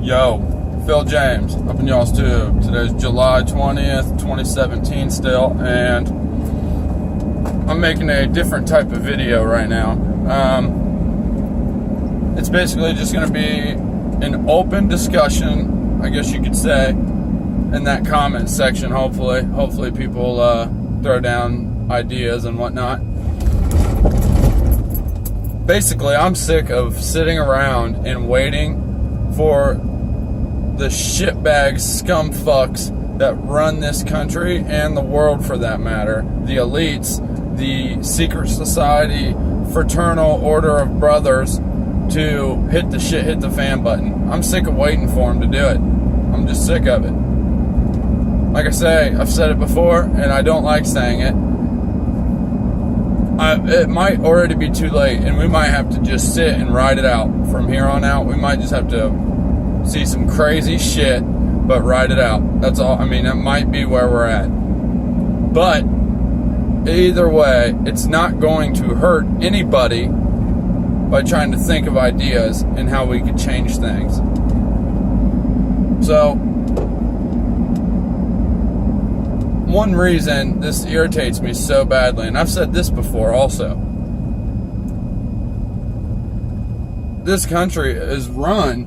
Yo, Phil James, up in y'all's tube. Today's July 20th, 2017 still, and I'm making a different type of video right now. It's basically just going to be an open discussion, I guess you could say, in that comment section, hopefully. Hopefully people throw down ideas and whatnot. Basically, I'm sick of sitting around and waiting for the shitbag scum fucks that run this country and the world for that matter. The elites, the secret society, fraternal order of brothers to hit the fan button. I'm sick of waiting for them to do it. I'm just sick of it. Like I say, I've said it before and I don't like saying it. It might already be too late and we might have to just sit and ride it out. From here on out, we might just have to see some crazy shit, but ride it out. That's all. I mean, that might be where we're at. But either way, it's not going to hurt anybody by trying to think of ideas and how we could change things. So, one reason this irritates me so badly, and I've said this before also, this country is run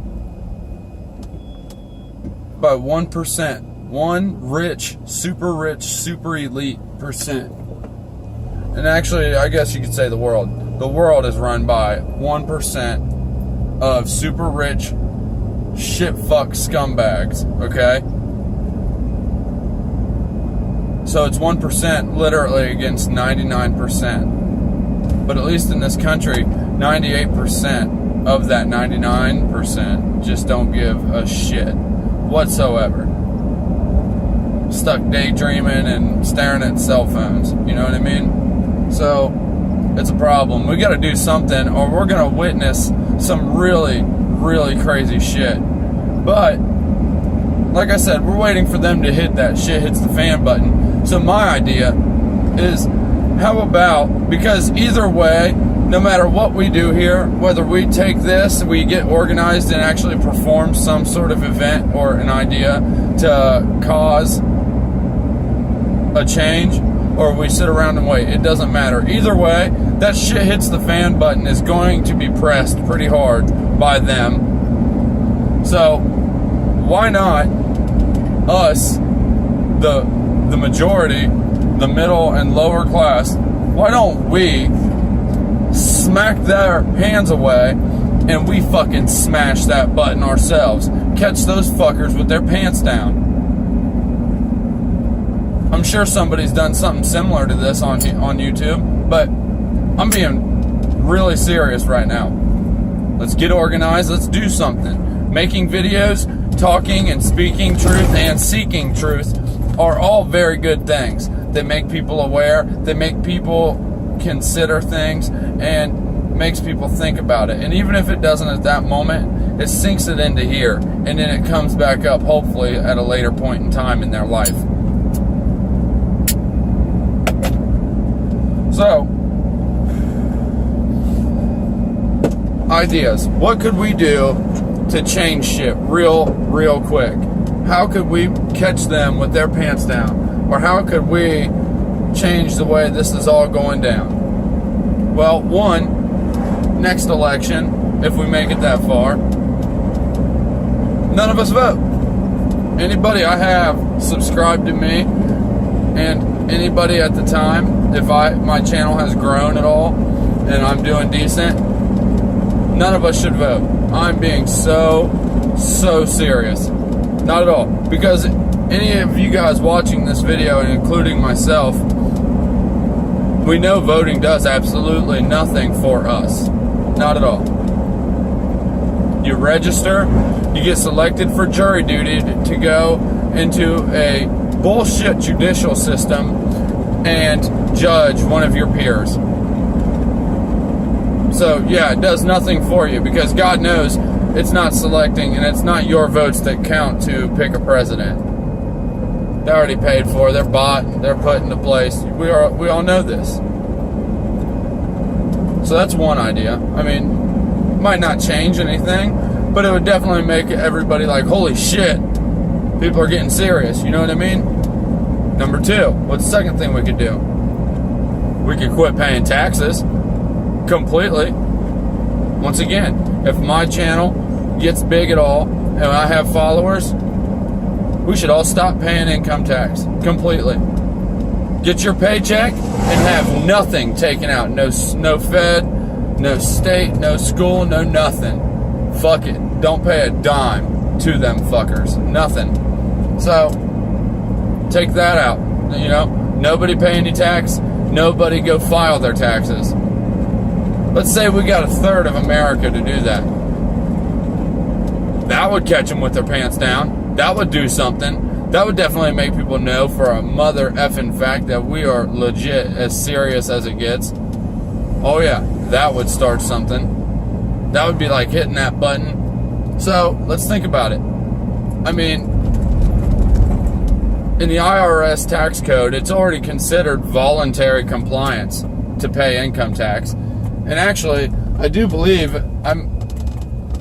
by 1%. One rich, super elite percent. And actually, I guess you could say the world. The world is run by 1% of super rich shit-fuck scumbags, okay? So it's 1% literally against 99%. But at least in this country, 98% of that 99% just don't give a shit whatsoever. Stuck daydreaming and staring at cell phones. You know what I mean? So it's a problem. We got to do something or we're going to witness some really crazy shit. But like I said, we're waiting for them to hit that shit hits the fan button. So my idea is, how about, because either way, no matter what we do here, whether we take this, we get organized and actually perform some sort of event or an idea to cause a change, or we sit around and wait, it doesn't matter. Either way, that shit hits the fan button is going to be pressed pretty hard by them. So why not us, the majority, the middle and lower class, why don't we smack their hands away and we fucking smash that button ourselves? Catch those fuckers with their pants down. I'm sure somebody's done something similar to this on YouTube, but I'm being really serious right now. Let's get organized, let's do something. Making videos, talking and speaking truth and seeking truth are all very good things. They make people aware, they make people consider things, and makes people think about it. And even if it doesn't at that moment, it sinks it into here, and then it comes back up hopefully at a later point in time in their life. So, ideas. What could we do to change shit real quick? How could we catch them with their pants down? Or how could we change the way this is all going down? Well, one, next election, if we make it that far, none of us vote. Anybody I have subscribed to me, and anybody at the time, if my channel has grown at all, and I'm doing decent, none of us should vote. I'm being so serious. Not at all. Because any of you guys watching this video, and including myself, we know voting does absolutely nothing for us. Not at all. You register, you get selected for jury duty to go into a bullshit judicial system and judge one of your peers. So yeah, it does nothing for you because God knows it's not selecting and it's not your votes that count to pick a president. They're already paid for, they're bought, they're put into place. We all know this. So that's one idea. I mean, might not change anything, but it would definitely make everybody like, holy shit, people are getting serious. You know what I mean? Number two, what's the second thing we could do? We could quit paying taxes completely. Once again, if my channel gets big at all and I have followers, we should all stop paying income tax completely. Get your paycheck and have nothing taken out. No Fed, no state, no school, no nothing. Fuck it. Don't pay a dime to them fuckers. Nothing. So, take that out. You know, nobody pay any tax. Nobody go file their taxes. Let's say we got a third of America to do that. That would catch them with their pants down. That would do something. That would definitely make people know for a mother effing fact that we are legit as serious as it gets. Oh yeah, that would start something. That would be like hitting that button. So, let's think about it. I mean, in the IRS tax code, it's already considered voluntary compliance to pay income tax. And actually, I do believe,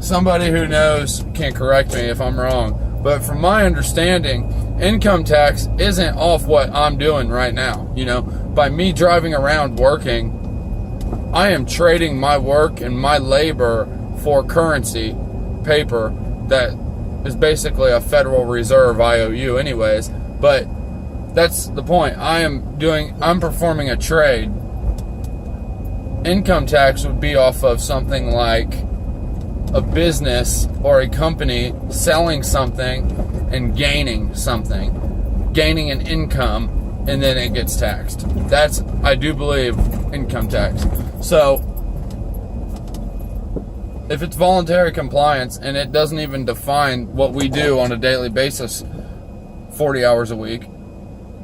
somebody who knows can correct me if I'm wrong, but from my understanding, income tax isn't off what I'm doing right now. You know, by me driving around working, I am trading my work and my labor for currency, paper, that is basically a Federal Reserve IOU anyways. But that's the point. I'm performing a trade. Income tax would be off of something like a business or a company selling something and gaining something, gaining an income, and then it gets taxed. That's, I do believe, income tax. So, if it's voluntary compliance and it doesn't even define what we do on a daily basis, 40 hours a week,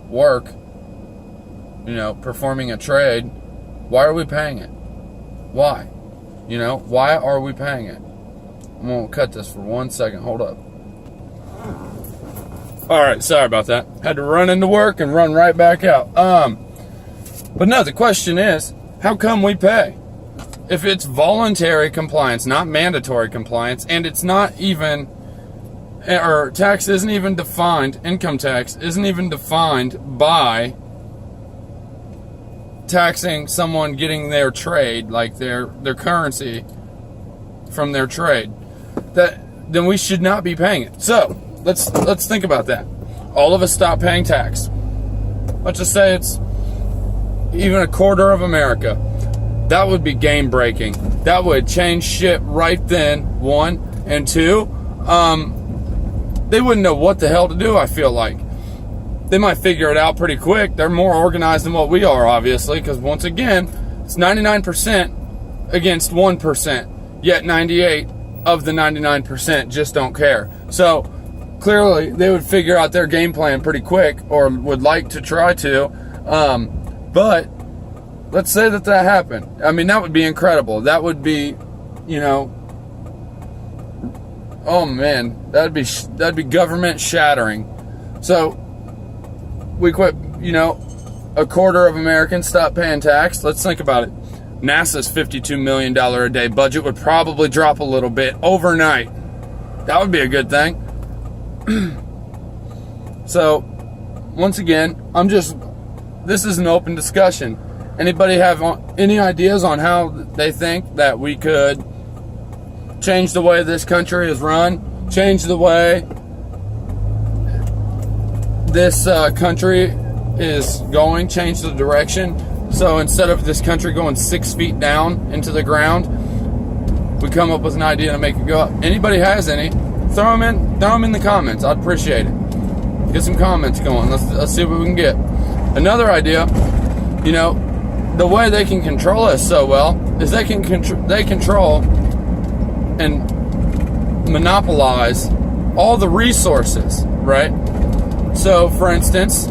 work, you know, performing a trade, why are we paying it? Why? You know, why are we paying it? I'm going to cut this for 1 second. Hold up. Alright, sorry about that. Had to run into work and run right back out. But no, the question is, how come we pay? If it's voluntary compliance, not mandatory compliance, and it's not even, or tax isn't even defined, income tax isn't even defined by taxing someone getting their trade, like their currency from their trade, then we should not be paying it. So let's think about that. All of us stop paying tax. Let's just say it's even a quarter of America. That would be game breaking. That would change shit right then, one. And two, they wouldn't know what the hell to do, I feel like. They might figure it out pretty quick. They're more organized than what we are, obviously, because once again, it's 99% against 1%, yet 98 of the 99% just don't care. So, clearly, they would figure out their game plan pretty quick, or would like to try to, but let's say that happened. I mean, that would be incredible. That would be, you know, oh man, that'd be government shattering. So, we quit, you know, a quarter of Americans stop paying tax. Let's think about it. NASA's $52 million a day budget would probably drop a little bit overnight. That would be a good thing. So, once again, this is an open discussion. Anybody have any ideas on how they think that we could change the way this country is run? Change the way this country is going, change the direction. So instead of this country going 6 feet down into the ground, we come up with an idea to make it go up. Anybody has any, throw them in the comments. I'd appreciate it. Get some comments going. Let's see what we can get. Another idea, you know, the way they can control us so well is they control and monopolize all the resources, right? So, for instance,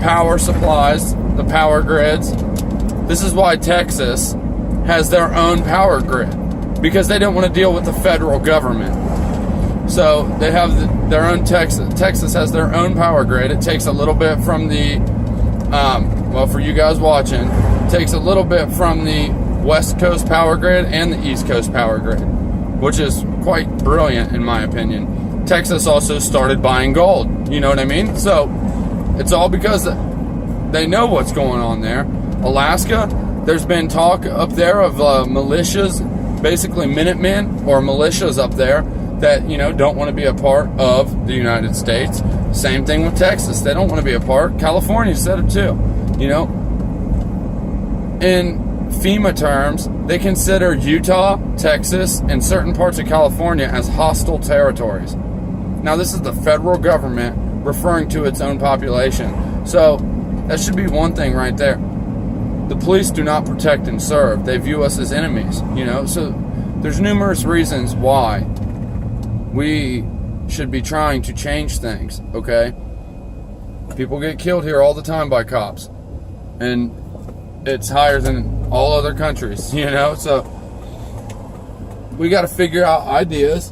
power supplies, the power grids. This is why Texas has their own power grid, because they don't want to deal with the federal government. So they have their own Texas has their own power grid. It takes a little bit from the, well, for you guys watching, it takes a little bit from the West Coast power grid and the East Coast power grid. which is quite brilliant in my opinion. Texas also started buying gold. You know what I mean? So it's all because they know what's going on there. Alaska, there's been talk up there of militias, basically Minutemen or militias up there that, you know, don't want to be a part of the United States. Same thing with Texas. They don't want to be a part. California said it too. You know, in FEMA terms, they consider Utah, Texas, and certain parts of California as hostile territories. Now, this is the federal government referring to its own population. So, that should be one thing right there. The police do not protect and serve. They view us as enemies, you know? So, there's numerous reasons why we should be trying to change things, okay? People get killed here all the time by cops. And it's higher than all other countries, you know? So we got to figure out ideas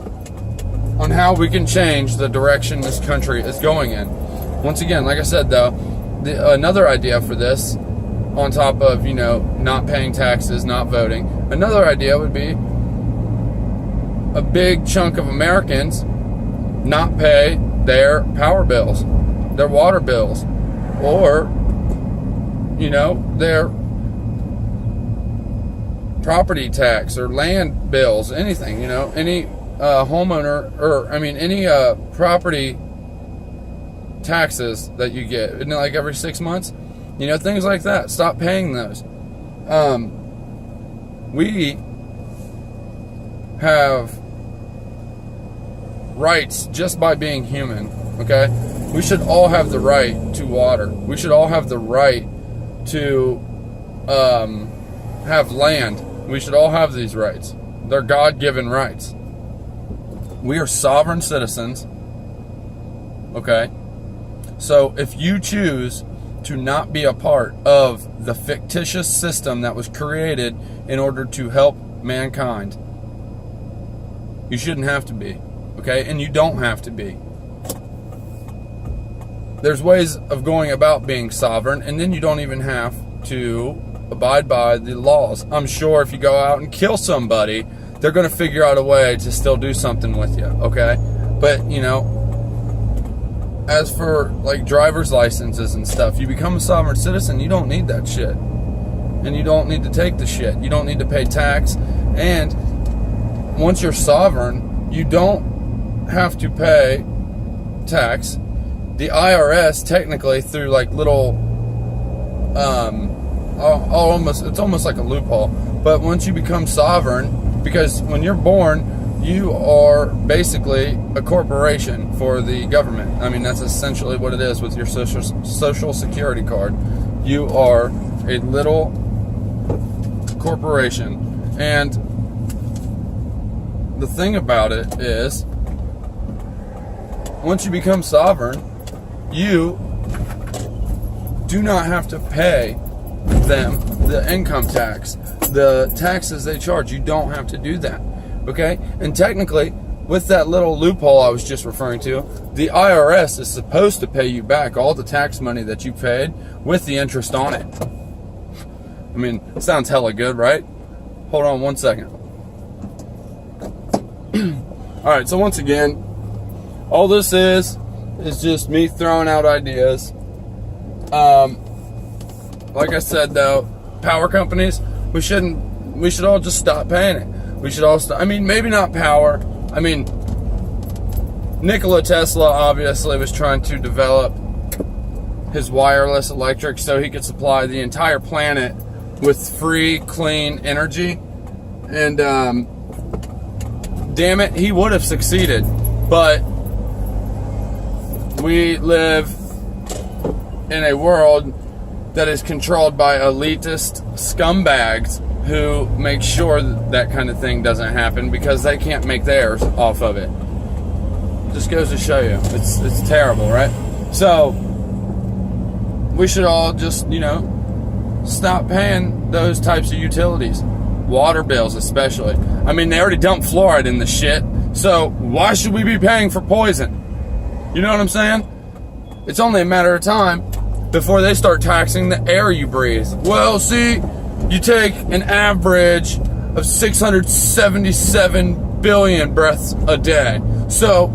on how we can change the direction this country is going in. Once again, like I said, though, another idea for this, on top of, you know, not paying taxes, not voting, another idea would be a big chunk of Americans not pay their power bills, their water bills, or, you know, their property tax or land bills, anything, you know, any homeowner, or I mean any property taxes that you get, isn't it like every 6 months? You know, things like that. Stop paying those. We have rights just by being human, okay? We should all have the right to water. We should all have the right to have land. We should all have these rights. They're God-given rights. We are sovereign citizens, okay? So if you choose to not be a part of the fictitious system that was created in order to help mankind, you shouldn't have to be, okay? And you don't have to be. There's ways of going about being sovereign, and then you don't even have to abide by the laws. I'm sure if you go out and kill somebody, they're going to figure out a way to still do something with you, okay? But, you know, as for like driver's licenses and stuff, you become a sovereign citizen, you don't need that shit. And you don't need to take the shit. You don't need to pay tax. And once you're sovereign, you don't have to pay tax. The IRS, technically, through like little, it's almost like a loophole. But once you become sovereign, because when you're born, you are basically a corporation for the government. I mean, that's essentially what it is with your social security card. You are a little corporation. And the thing about it is, once you become sovereign, you do not have to pay them the income tax, the taxes they charge. You don't have to do that, okay? And technically, with that little loophole I was just referring to, the IRS is supposed to pay you back all the tax money that you paid with the interest on it. I mean, it sounds hella good, right? Hold on one second. Alright, so once again, all this is just me throwing out ideas. Like I said, though, power companies, we should all just stop paying it. We should all I mean, maybe not power. I mean, Nikola Tesla obviously was trying to develop his wireless electric so he could supply the entire planet with free, clean energy. And, damn it, he would have succeeded. But we live in a world that is controlled by elitist scumbags who make sure that kind of thing doesn't happen because they can't make theirs off of it. Just goes to show you. It's terrible, right? So, we should all just, you know, stop paying those types of utilities. Water bills especially. I mean, they already dump fluoride in the shit, so why should we be paying for poison? You know what I'm saying? It's only a matter of time before they start taxing the air you breathe. Well, see, you take an average of 677 billion breaths a day. So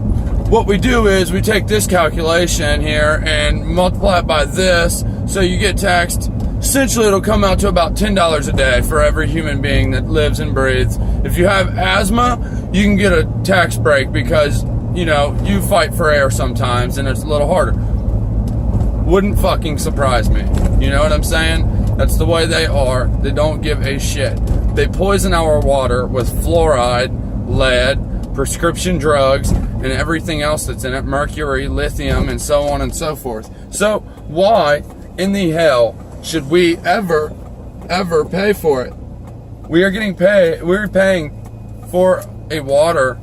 what we do is we take this calculation here and multiply it by this, so you get taxed. Essentially, it'll come out to about $10 a day for every human being that lives and breathes. If you have asthma, you can get a tax break because, you know, you fight for air sometimes and it's a little harder. Wouldn't fucking surprise me. You know what I'm saying? That's the way they are. They don't give a shit. They poison our water with fluoride, lead, prescription drugs, and everything else that's in it, mercury, lithium, and so on and so forth. So why in the hell should we ever pay for it? We're paying for a water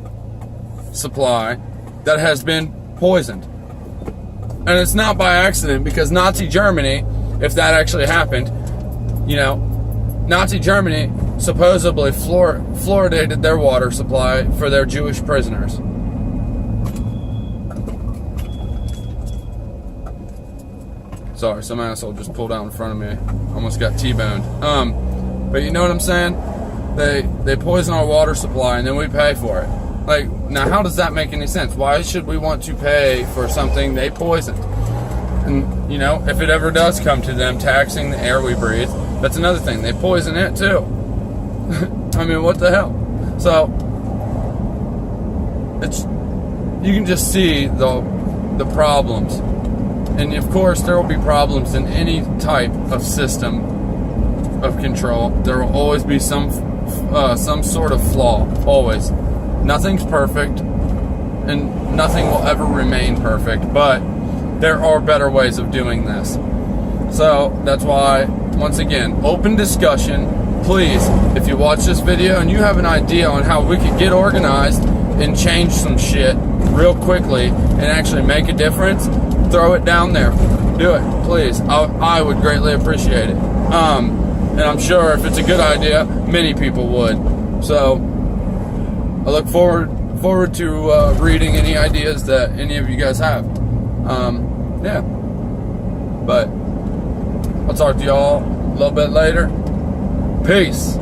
supply that has been poisoned. And it's not by accident, because Nazi Germany, if that actually happened, you know, Nazi Germany supposedly fluoridated their water supply for their Jewish prisoners. Sorry, some asshole just pulled out in front of me. Almost got T-boned. But you know what I'm saying? They poison our water supply and then we pay for it. Like, now how does that make any sense? Why should we want to pay for something they poisoned? And, you know, if it ever does come to them taxing the air we breathe, that's another thing. They poison it too. I mean, what the hell? So, you can just see the problems. And of course, there will be problems in any type of system of control. There will always be some sort of flaw. Always. Nothing's perfect, and nothing will ever remain perfect. But there are better ways of doing this. So that's why, once again, open discussion. Please, if you watch this video and you have an idea on how we could get organized and change some shit real quickly and actually make a difference, throw it down there. Do it, please. I would greatly appreciate it. And I'm sure if it's a good idea, many people would. So I look forward to reading any ideas that any of you guys have. Yeah. But I'll talk to y'all a little bit later. Peace.